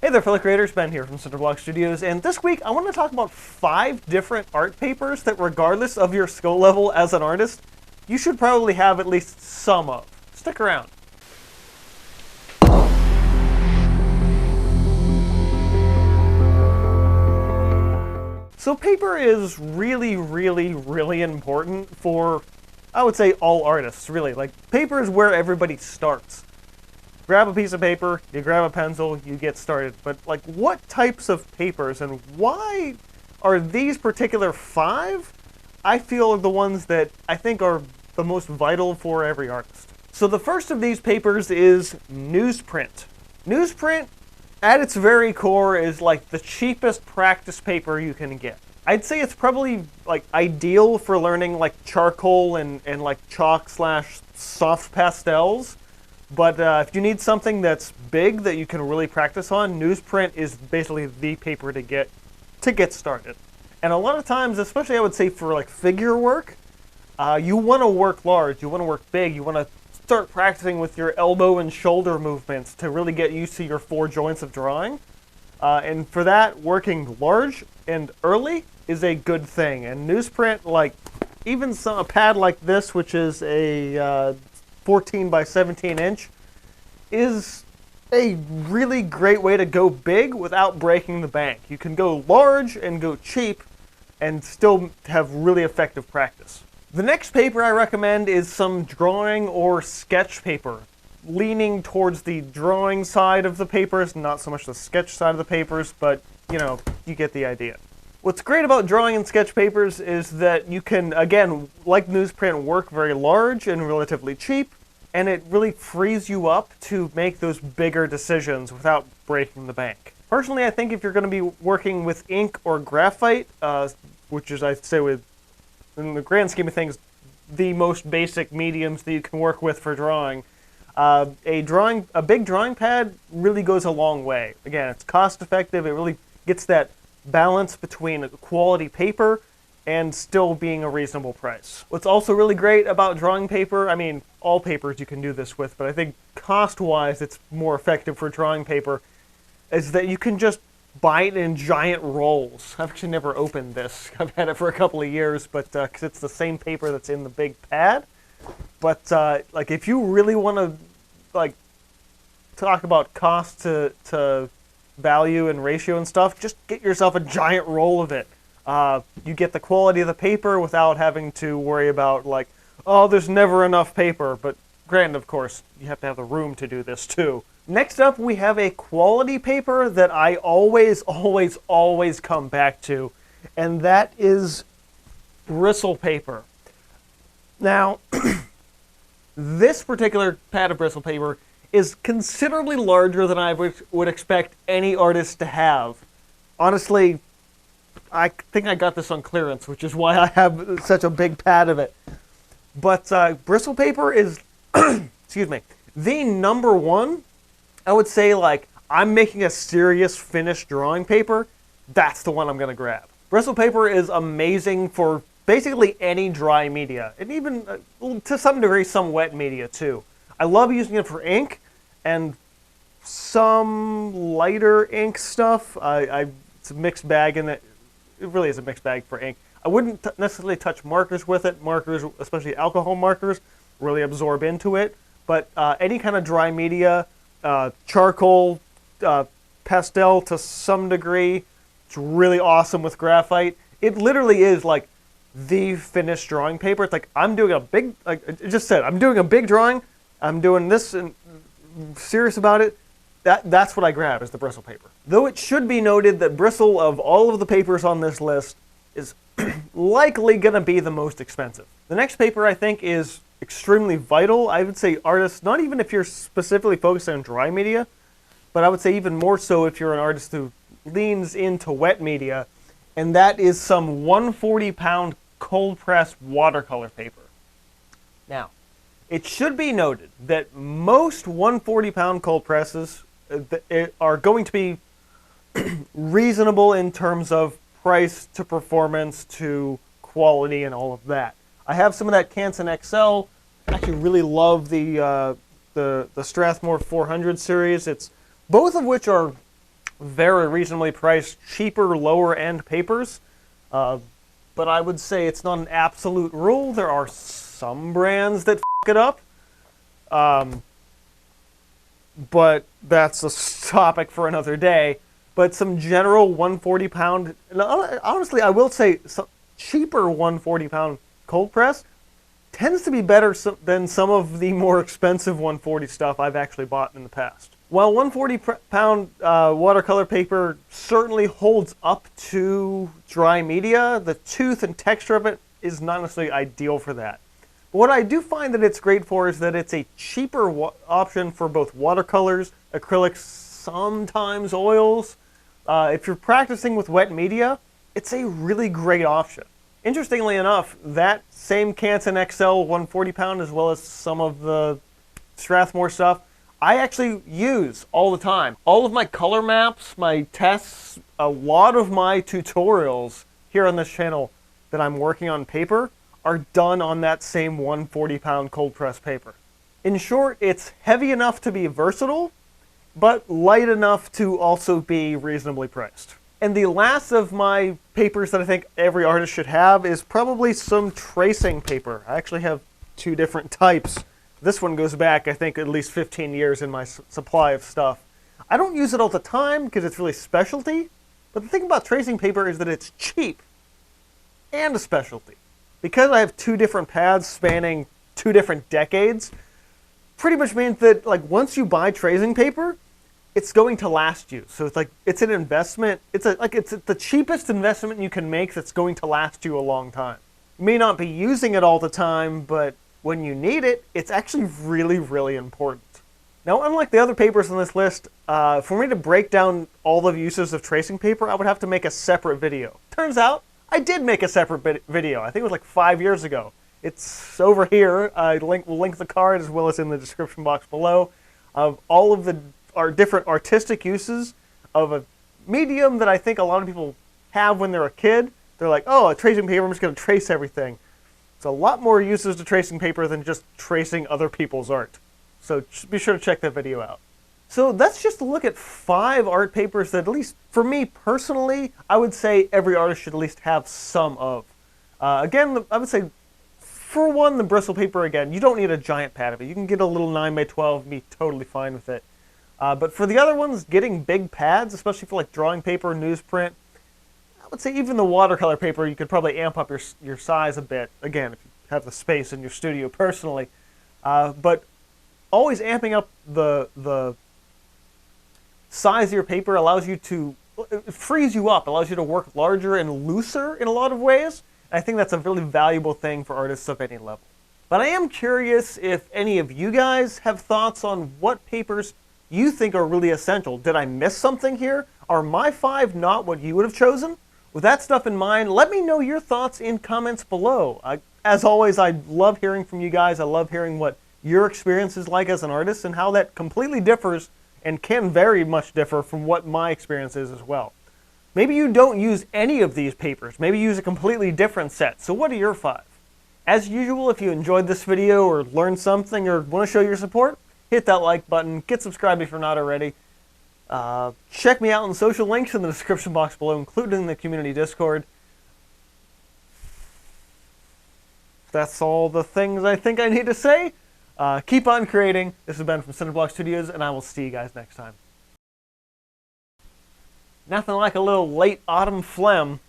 Hey there fellow creators, Ben here from Cinder Studios, and this week I want to talk about 5 different art papers that regardless of your skill level as an artist, you should probably have at least some of. Stick around. So paper is really important for, I would say, all artists, really. Like, paper is where everybody starts. Grab a piece of paper, you grab a pencil, you get started. But, like, what types of papers and why are these particular 5, I feel, are the ones that I think are the most vital for every artist. So the first of these papers is newsprint. Newsprint, at its very core, is like the cheapest practice paper you can get. I'd say it's probably like ideal for learning like charcoal and like chalk / soft pastels. But if you need something that's big that you can really practice on, newsprint is basically the paper to get started. And a lot of times, especially I would say for like figure work, you want to work large, you want to work big, you want to start practicing with your elbow and shoulder movements to really get used to your 4 joints of drawing. And for that, working large and early is a good thing. And newsprint, like even a pad like this, which is a 14 by 17 inch, is a really great way to go big without breaking the bank. You can go large and go cheap and still have really effective practice. The next paper I recommend is some drawing or sketch paper, leaning towards the drawing side of the papers, not so much the sketch side of the papers, but you know, you get the idea. What's great about drawing and sketch papers is that you can, again, like newsprint, work very large and relatively cheap, and it really frees you up to make those bigger decisions without breaking the bank. Personally, I think if you're going to be working with ink or graphite, which is, I'd say, in the grand scheme of things, the most basic mediums that you can work with for drawing, a big drawing pad really goes a long way. Again, it's cost effective, it really gets that balance between quality paper and still being a reasonable price. What's also really great about drawing paper, I mean, all papers you can do this with, but I think cost-wise it's more effective for drawing paper, is that you can just buy it in giant rolls. I've actually never opened this. I've had it for a couple of years, but because it's the same paper that's in the big pad. But like, if you really want to like talk about cost to value and ratio and stuff, just get yourself a giant roll of it. You get the quality of the paper without having to worry about like, oh, there's never enough paper. But granted, of course, you have to have the room to do this too. Next up, we have a quality paper that I always come back to, and that is bristle paper. Now, this particular pad of bristle paper is considerably larger than I would expect any artist to have. Honestly, I think I got this on clearance, which is why I have such a big pad of it. But bristle paper is, excuse me, the number one. I would say, like, I'm making a serious finished drawing paper, that's the one I'm going to grab. Bristle paper is amazing for basically any dry media, and even, to some degree, some wet media, too. I love using it for ink, and some lighter ink stuff. It's a mixed bag, and it really is a mixed bag for ink. I wouldn't necessarily touch markers with it. Markers, especially alcohol markers, really absorb into it. But any kind of dry media, charcoal, pastel to some degree, it's really awesome with graphite. It literally is like the finished drawing paper. It's like, I'm doing a big, like it just said, I'm doing a big drawing, I'm doing this and serious about it. That's what I grab, is the bristle paper. Though it should be noted that bristle, of all of the papers on this list, is likely going to be the most expensive. The next paper, I think, is extremely vital. I would say artists, not even if you're specifically focused on dry media, but I would say even more so if you're an artist who leans into wet media, and that is some 140-pound cold press watercolor paper. Now, it should be noted that most 140-pound cold presses are going to be reasonable in terms of price to performance to quality and all of that. I have some of that Canson XL. I actually really love the Strathmore 400 series. Both of which are very reasonably priced, cheaper, lower end papers. But I would say it's not an absolute rule. There are some brands that f it up. But that's a topic for another day. But some general 140 pound, honestly, I will say some cheaper 140 pound cold press tends to be better than some of the more expensive 140 stuff I've actually bought in the past. While 140 pound watercolor paper certainly holds up to dry media, the tooth and texture of it is not necessarily ideal for that. But what I do find that it's great for is that it's a cheaper option for both watercolors, acrylics, sometimes oils. If you're practicing with wet media, it's a really great option. Interestingly enough, that same Canson XL 140 pound as well as some of the Strathmore stuff, I actually use all the time. All of my color maps, my tests, a lot of my tutorials here on this channel that I'm working on paper are done on that same 140 pound cold press paper. In short, it's heavy enough to be versatile, but light enough to also be reasonably priced. And the last of my papers that I think every artist should have is probably some tracing paper. I actually have two different types. This one goes back, I think, at least 15 years in my supply of stuff. I don't use it all the time because it's really specialty, but the thing about tracing paper is that it's cheap and a specialty. Because I have two different pads spanning two different decades, pretty much means that like once you buy tracing paper, it's going to last you. So it's like it's an investment. It's the cheapest investment you can make that's going to last you a long time. You may not be using it all the time, but when you need it, it's actually really, really important. Now, unlike the other papers on this list, for me to break down all the uses of tracing paper, I would have to make a separate video. Turns out, I did make a separate video. I think it was like 5 years ago. It's over here. We'll link the card as well as in the description box below of all of our different artistic uses of a medium that I think a lot of people have when they're a kid. They're like, oh, a tracing paper, I'm just going to trace everything. There's a lot more uses to tracing paper than just tracing other people's art. So be sure to check that video out. So that's just a look at 5 art papers that, at least for me personally, I would say every artist should at least have some of. Again, I would say, for one, the bristle paper, again, you don't need a giant pad of it. You can get a little 9x12 and be totally fine with it. But for the other ones, getting big pads, especially for like drawing paper, newsprint, I would say even the watercolor paper, you could probably amp up your size a bit, again, if you have the space in your studio personally. But always amping up the size of your paper allows you to, it frees you up, allows you to work larger and looser in a lot of ways. And I think that's a really valuable thing for artists of any level. But I am curious if any of you guys have thoughts on what papers you think are really essential. Did I miss something here? Are my 5 not what you would have chosen? With that stuff in mind, let me know your thoughts in comments below. As always, I love hearing from you guys. I love hearing what your experience is like as an artist and how that completely differs and can very much differ from what my experience is as well. Maybe you don't use any of these papers. Maybe you use a completely different set. So what are your 5? As usual, if you enjoyed this video or learned something or want to show your support, hit that like button, get subscribed if you're not already. Check me out on social links in the description box below, including the community Discord. That's all the things I think I need to say. Keep on creating. This has been from Cinder Studios, and I will see you guys next time. Nothing like a little late autumn phlegm.